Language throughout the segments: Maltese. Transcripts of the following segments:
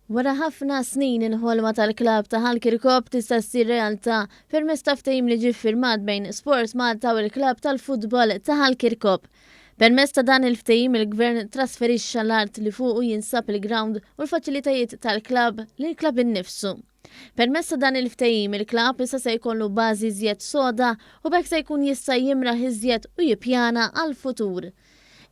Wara ħafna snin il-ħolma tal-klab ta' Ħalkirkop tista' ssir realtà permezz ta' ftehim li ġie ffirmat bejn Sports Malta u l-klab tal-futbol ta' Ħalkirkop. Permezz ta' dan il-ftehim il-Gvern trasferixxa l-art li fuqu jinsab il-ground u l-faċilitajiet tal-klab lill-klab innifsu. Permezz ta' dan il-ftehim il-klab issa se jkollu bażi żjed soda u bekk se jkun jista' jimraħ iżjed u jippjana għall-futur.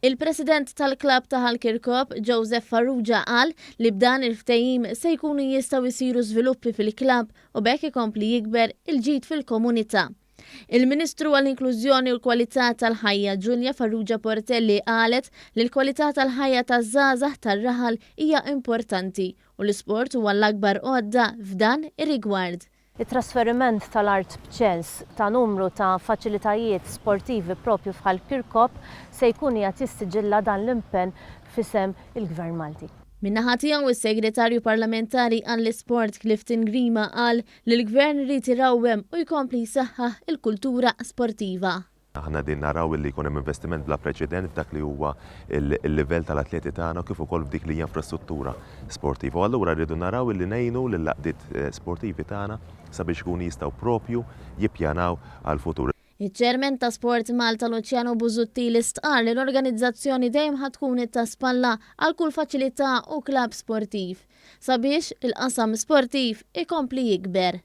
Il-President tal-Klab ta' Ħalkirkop, Joseph Farrugia, qal li b'dan il-ftehim se jkunu jistgħu jsiru żviluppi fil-klab u bekk ikompli jikber il-ġid fil-komunità. Il-Ministru għall-Inklużjoni u l-Kwalità tal-Ħajja Giulia Farrugia Portelli qalet li l-kwalità tal-ħajja taż-żgħażagħ tar-raħal hija importanti u l-isport huwa l-akbar għodda f'dan ir-rigward. Il-trasferiment tal-art b'ċens ta' numru ta' faċilitajiet sportivi propju f'Ħalkirkop se jkun qiegħed jistiġilla dan l-impenn f'isem il-Gvern Malti. Min-naħa tiegħu is-Segretarju Parlamentari għall-Isport Clifton Grima qal li l-Gvern irid irawwem u jkompli jsaħħaħ il-kultura sportiva. Aħna din naraw li jkun hemm investiment bla preċedent f'dak li huwa il-livell tal-atleti tagħna kif ukoll f'dik li hija infrastruttura sportiva. Allura rridu naraw li ngħinu lill-laqdiet sportivi tagħna sabiex ikunu jistgħu propju jippjanaw għall-futur. Iċ-Ċermen ta' Sport Malta Luciano Busuttil istqar li l-organizzazzjoni dejjem ħadd tkun ta' spalla għal kull faċilità u klab sportiv sabiex il-qasam sportiv ikompli jikber.